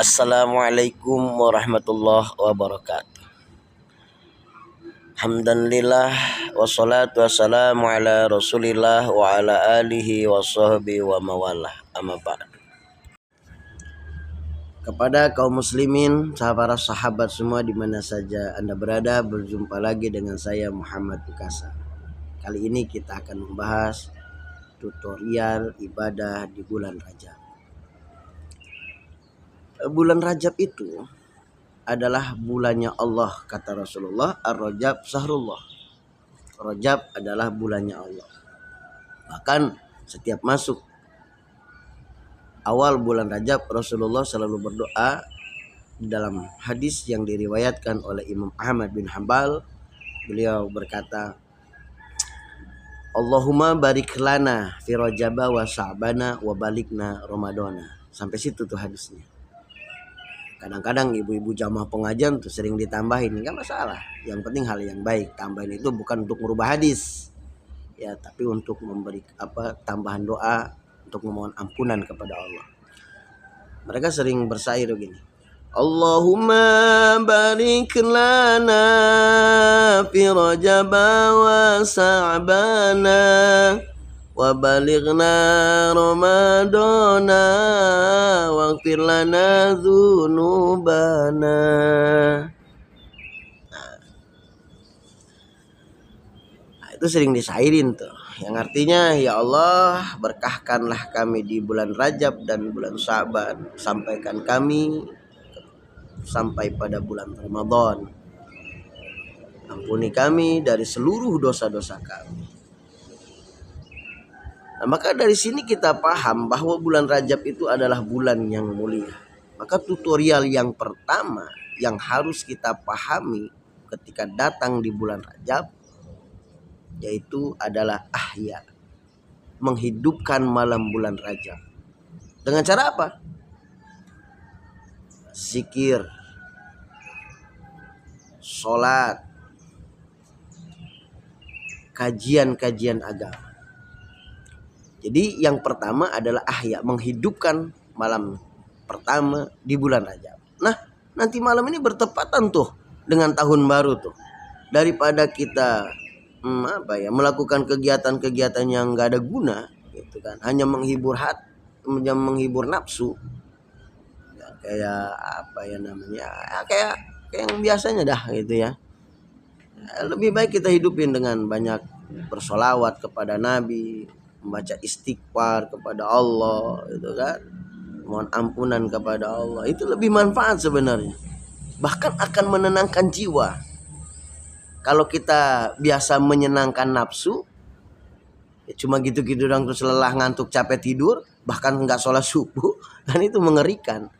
Assalamualaikum warahmatullahi wabarakatuh. Hamdanillah wassalatu wassalamu ala rasulillah wa ala alihi wa sahbihi wa mawalah amma ba'd. Kepada kaum muslimin, para sahabat semua di mana saja Anda berada, berjumpa lagi dengan saya Muhammad Bukasa. Kali ini kita akan membahas tutorial ibadah di bulan Rajab. Bulan Rajab itu adalah bulannya Allah, kata Rasulullah, Ar-Rajab Sahrullah. Rajab adalah bulannya Allah. Bahkan setiap masuk awal bulan Rajab, Rasulullah selalu berdoa. Dalam hadis yang diriwayatkan oleh Imam Ahmad bin Hanbal, beliau berkata, Allahumma barik lana fi Rajaba wa Sa'bana wa balikna Ramadana. Sampai situ tuh hadisnya. Kadang-kadang ibu-ibu jamaah pengajian tuh sering ditambahin, nggak masalah. Yang penting hal yang baik. Tambahin itu bukan untuk merubah hadis, ya, tapi untuk memberi tambahan doa untuk memohon ampunan kepada Allah. Mereka sering bersair begini. Allahumma barik lana fi Rajab wa Sa'bana wa balighna Ramadana waghfir lana dzunubana. Itu sering disairin tuh, yang artinya, ya Allah, berkahkanlah kami di bulan Rajab dan bulan Sya'ban, sampaikan kami sampai pada bulan Ramadan, ampuni kami dari seluruh dosa-dosa kami. Nah, maka dari sini kita paham bahwa bulan Rajab itu adalah bulan yang mulia. Maka tutorial yang pertama yang harus kita pahami ketika datang di bulan Rajab, yaitu adalah ahya, menghidupkan malam bulan Rajab. Dengan cara apa? Zikir, sholat, kajian-kajian agama. Jadi yang pertama adalah ahya, menghidupkan malam pertama di bulan Rajab. Nah, nanti malam ini bertepatan tuh dengan tahun baru tuh. Daripada kita melakukan kegiatan-kegiatan yang nggak ada guna, gitu kan, hanya menghibur hati, menghibur nafsu, ya, kayak yang biasanya dah, gitu ya. Lebih baik kita hidupin dengan banyak bersolawat kepada Nabi, membaca istighfar kepada Allah, gitu kan, mohon ampunan kepada Allah. Itu lebih manfaat sebenarnya, bahkan akan menenangkan jiwa. Kalau kita biasa menyenangkan nafsu, ya cuma gitu-gitu dong, terus lelah, ngantuk, capek, tidur, bahkan nggak sholat subuh, kan itu mengerikan.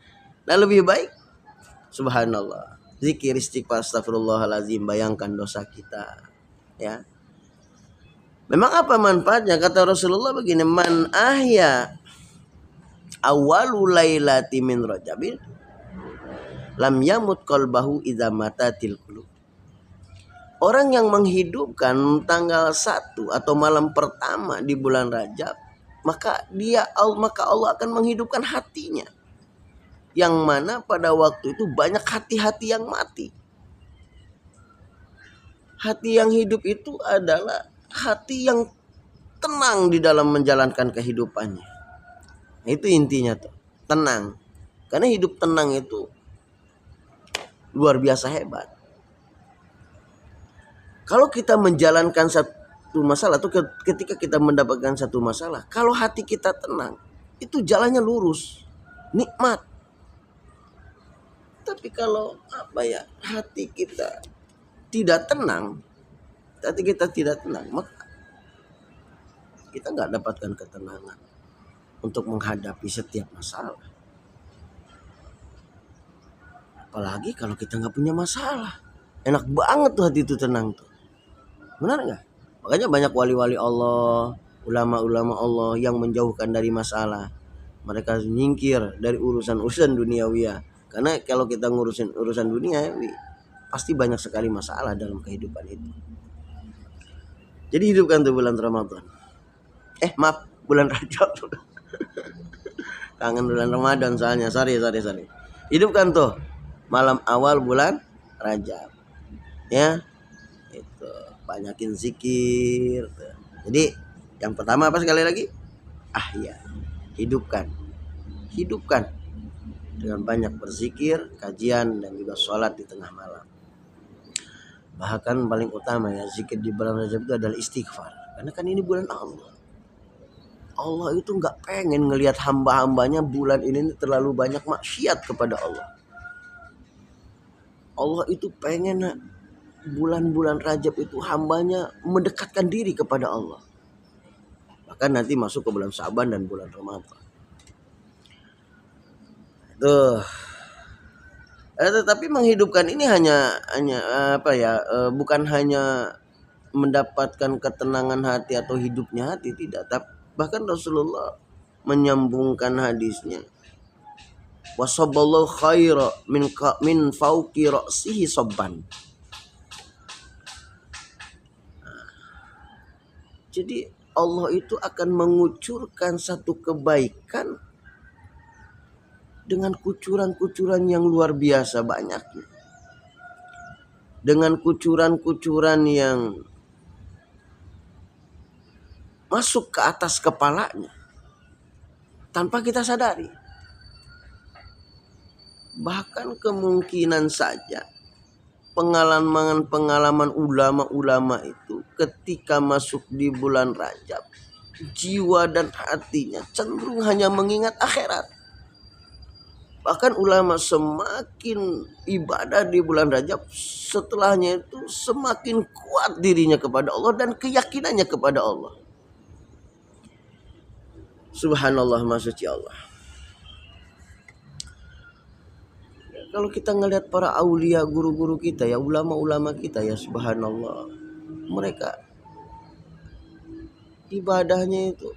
Nah, lebih baik, subhanallah, zikir, istighfar, astagfirullahaladzim, bayangkan dosa kita, ya. Memang apa manfaatnya? Kata Rasulullah begini, man ahya awwalu lailati min Rajabin lam yamut qalbahu idza matatil qulub. Orang yang menghidupkan tanggal 1 atau malam pertama di bulan Rajab, maka Allah akan menghidupkan hatinya. Yang mana pada waktu itu banyak hati-hati yang mati. Hati yang hidup itu adalah hati yang tenang di dalam menjalankan kehidupannya. Itu intinya tuh, tenang. Karena hidup tenang itu luar biasa hebat. Kalau kita menjalankan satu masalah, atau ketika kita mendapatkan satu masalah, kalau hati kita tenang, itu jalannya lurus, nikmat. Tapi kalau hati kita tidak tenang, maka kita nggak dapatkan ketenangan untuk menghadapi setiap masalah. Apalagi kalau kita nggak punya masalah, enak banget tuh hati itu tenang tuh. Benar nggak? Makanya banyak wali-wali Allah, ulama-ulama Allah yang menjauhkan dari masalah. Mereka nyingkir dari urusan-urusan duniawiyah. Karena kalau kita ngurusin urusan dunia, pasti banyak sekali masalah dalam kehidupan itu. Jadi hidupkan tuh bulan Ramadan. Bulan Rajab. Kangen bulan Ramadan soalnya. Sorry. Hidupkan tuh malam awal bulan Rajab. Ya, itu banyakin zikir. Jadi yang pertama apa sekali lagi? Ya, hidupkan. Hidupkan dengan banyak berzikir, kajian dan juga sholat di tengah malam. Bahkan paling utama ya zikir di bulan Rajab itu adalah istighfar. Karena kan ini bulan Allah. Allah itu nggak pengen ngelihat hamba-hambanya bulan ini terlalu banyak maksiat kepada Allah. Allah itu pengen bulan-bulan Rajab itu hambanya mendekatkan diri kepada Allah. Bahkan nanti masuk ke bulan Syaban dan bulan Ramadan. Tuh. Tetapi menghidupkan ini hanya bukan hanya mendapatkan ketenangan hati atau hidupnya hati, tidak. Bahkan Rasulullah menyambungkan hadisnya, wasaballahu khaira min fauqi ra'sihi sabban. Jadi Allah itu akan mengucurkan satu kebaikan dengan kucuran-kucuran yang luar biasa banyaknya. Dengan kucuran-kucuran yang masuk ke atas kepalanya tanpa kita sadari. Bahkan kemungkinan saja pengalaman ulama-ulama itu ketika masuk di bulan Rajab, jiwa dan hatinya cenderung hanya mengingat akhirat. Bahkan ulama semakin ibadah di bulan Rajab, setelahnya itu semakin kuat dirinya kepada Allah dan keyakinannya kepada Allah. Subhanallah, maha suci Allah. Kalau kita ngelihat para aulia, guru-guru kita ya, ulama-ulama kita ya, subhanallah, mereka ibadahnya itu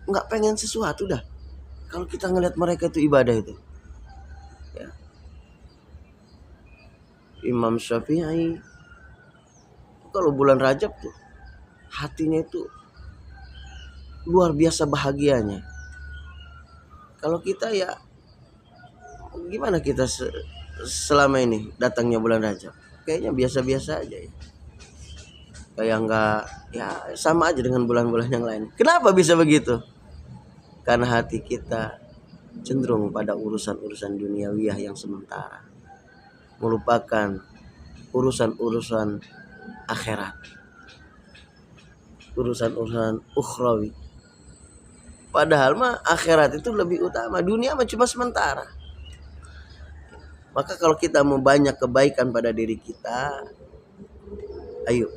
nggak pengen sesuatu dah. Kalau kita ngelihat mereka itu ibadah itu, ya. Imam Syafi'i kalau bulan Rajab tuh hatinya itu luar biasa bahagianya. Kalau kita ya gimana kita selama ini datangnya bulan Rajab? Kayaknya biasa-biasa aja ya. Kayak enggak, ya sama aja dengan bulan-bulan yang lain. Kenapa bisa begitu? Karena hati kita cenderung pada urusan-urusan duniawiyah yang sementara, melupakan urusan-urusan akhirat, urusan-urusan ukhrawi. Padahal mah akhirat itu lebih utama, dunia mah cuma sementara. Maka kalau kita mau banyak kebaikan pada diri kita, ayo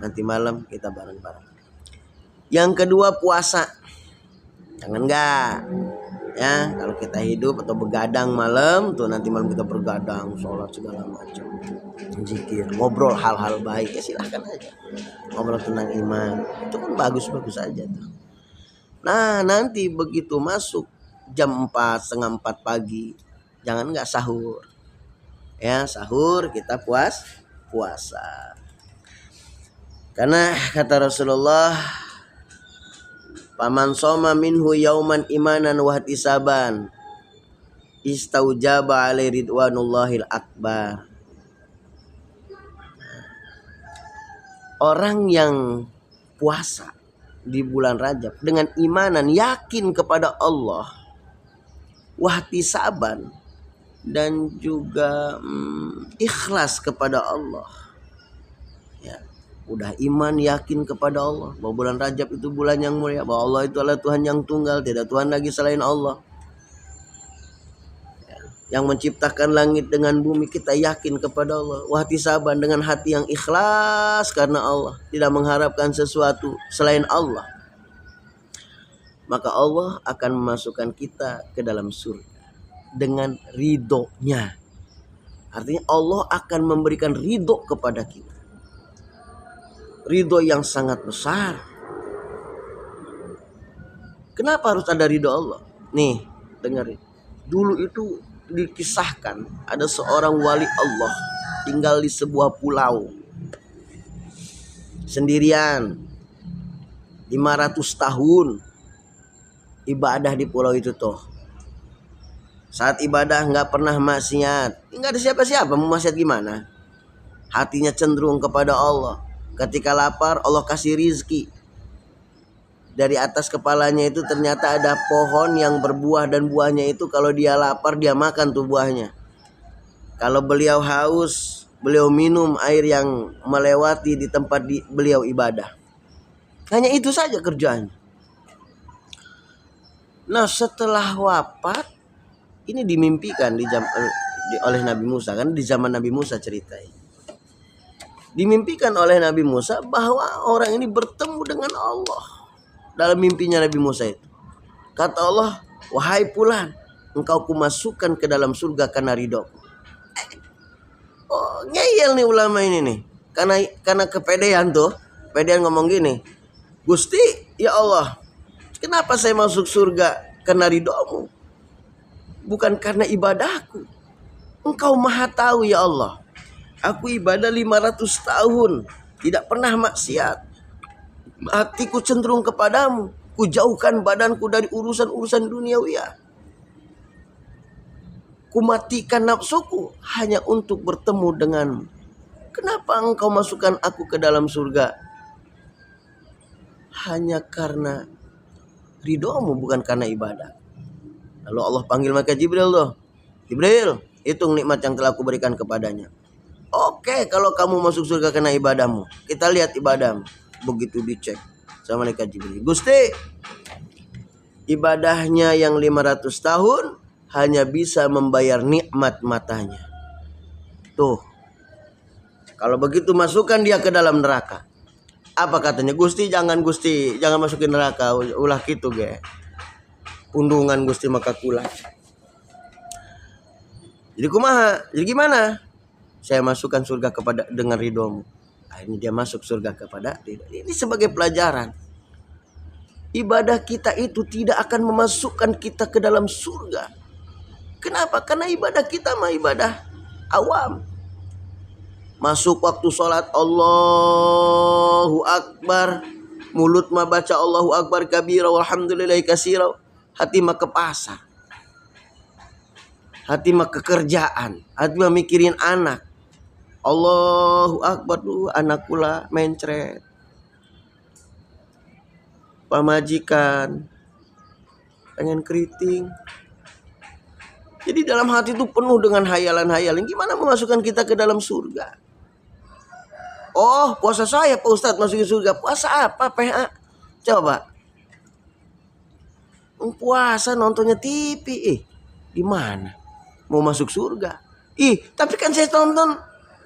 nanti malam kita bareng-bareng. Yang kedua, puasa. Jangan enggak. Ya, kalau kita hidup atau begadang malam, tuh nanti malam kita bergadang, sholat segala macam, zikir, ngobrol hal-hal baik, ya silahkan aja. Ngobrol tentang iman, itu kan bagus-bagus aja tuh. Nah, nanti begitu masuk jam 4, setengah 4 pagi, jangan enggak sahur. Ya, sahur kita puasa. Karena kata Rasulullah, paman soma minhu yauman imanan wa ihtisaban istaujaba alai ridwanullahil akbar. Orang yang puasa di bulan Rajab dengan imanan, yakin kepada Allah, wa ihtisaban, dan juga ikhlas kepada Allah. Ya, udah iman, yakin kepada Allah bahwa bulan Rajab itu bulan yang mulia, bahwa Allah itu adalah Tuhan yang tunggal, tidak Tuhan lagi selain Allah, ya, yang menciptakan langit dengan bumi. Kita yakin kepada Allah, wahtisaban, dengan hati yang ikhlas karena Allah, tidak mengharapkan sesuatu selain Allah. Maka Allah akan memasukkan kita ke dalam surga dengan ridhonya. Artinya Allah akan memberikan ridho kepada kita, ridho yang sangat besar. Kenapa harus ada ridho Allah? Nih, dengerin. Dulu itu dikisahkan ada seorang wali Allah tinggal di sebuah pulau sendirian, 500 tahun ibadah di pulau itu tuh. Saat ibadah nggak pernah maksiat. Nggak ada siapa-siapa, mau maksiat gimana? Hatinya cenderung kepada Allah. Ketika lapar, Allah kasih rizki. Dari atas kepalanya itu ternyata ada pohon yang berbuah, dan buahnya itu kalau dia lapar dia makan tuh buahnya. Kalau beliau haus, beliau minum air yang melewati di tempat beliau ibadah. Hanya itu saja kerjaannya. Nah, setelah wafat ini dimimpikan oleh Nabi Musa, kan di zaman Nabi Musa ceritanya. Dimimpikan oleh Nabi Musa bahwa orang ini bertemu dengan Allah dalam mimpinya Nabi Musa itu. Kata Allah, wahai Fulan, engkau kumasukkan ke dalam surga karena ridhoku. Oh, ngeyel nih ulama ini nih. Karena kepedean tuh. Kepedean ngomong gini, Gusti, ya Allah, kenapa saya masuk surga karena ridhomu, bukan karena ibadahku? Engkau maha tahu ya Allah. Aku ibadah 500 tahun, tidak pernah maksiat. Hatiku cenderung kepadamu. Ku jauhkan badanku dari urusan-urusan duniawi. Ku matikan nafsuku hanya untuk bertemu denganmu. Kenapa engkau masukkan aku ke dalam surga? Hanya karena ridhomu, bukan karena ibadah. Lalu Allah panggil malaikat Jibril tuh. Jibril, hitung nikmat yang telah aku berikan kepadanya. Oke, kalau kamu masuk surga karena ibadahmu, kita lihat ibadahmu. Begitu dicek sama malaikat Jibril, Gusti, ibadahnya yang 500 tahun hanya bisa membayar nikmat matanya. Tuh, kalau begitu masukkan dia ke dalam neraka. Apa katanya? Gusti, jangan masukin neraka. Ulah gitu ge. Undungan Gusti maka kula. Jadi kumaha? Jadi gimana? Saya masukkan surga kepada dengan ridhomu. Ini dia masuk surga kepada ridho. Ini sebagai pelajaran. Ibadah kita itu tidak akan memasukkan kita ke dalam surga. Kenapa? Karena ibadah kita mah ibadah awam. Masuk waktu sholat Allahu Akbar, mulut mah baca Allahu Akbar kabira walhamdulillahi katsira, hati mah ke pasar, hati mah ke kerjaan, hati mah mikirin anak. Allahu Akbar tuh anak kula mencret, pamajikan pengen keriting. Jadi dalam hati itu penuh dengan hayalan-hayalan. Gimana memasukkan kita ke dalam surga? Oh, puasa saya Pak Ustadz masukin surga. Puasa apa PA? Coba. Puasa nontonnya TV. Gimana? Mau masuk surga? Tapi kan saya tonton.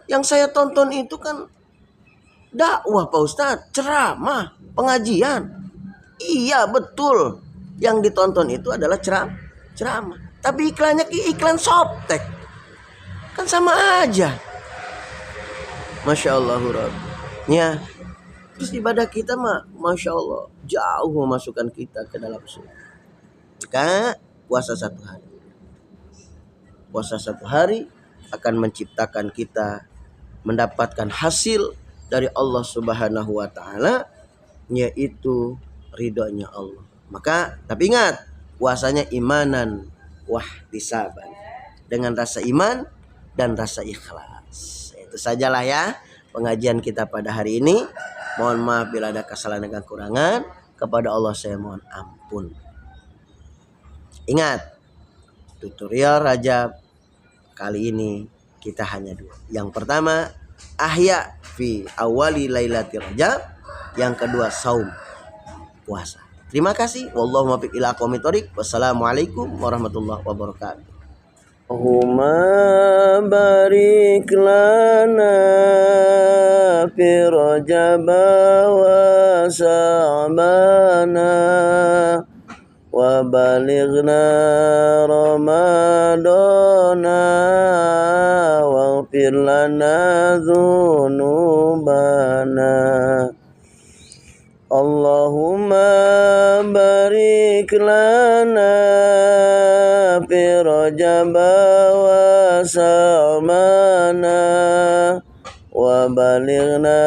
Yang saya tonton itu kan dakwah Pak Ustadz. Ceramah. Pengajian. Iya betul. Yang ditonton itu adalah ceramah. Tapi iklannya iklan softtek. Kan sama aja. Masya Allah ya. Terus ibadah kita mah Masya Allah jauh memasukkan kita ke dalam surga. Maka puasa 1 hari. Puasa 1 hari akan menciptakan kita mendapatkan hasil dari Allah Subhanahu wa taala, yaitu ridhonya Allah. Maka tapi ingat, puasanya imanan wahtisaban, dengan rasa iman dan rasa ikhlas. Itu sajalah ya pengajian kita pada hari ini. Mohon maaf bila ada kesalahan dan kekurangan. Kepada Allah saya mohon ampun. Ingat, tutorial Rajab kali ini kita hanya 2. Yang pertama, ahya fi awali lailati Rajab. Yang kedua, saum, puasa. Terima kasih. Wallahu muwaffiq ila aqwamit thoriq. Wassalamualaikum warahmatullahi wabarakatuh. Allahumma barik lana fi Rajab wa Sa'bana wa balighna Ramadana waghfir lana dzunubana. Allahumma barik lana fi Rajab wa Sa'bana wa balighna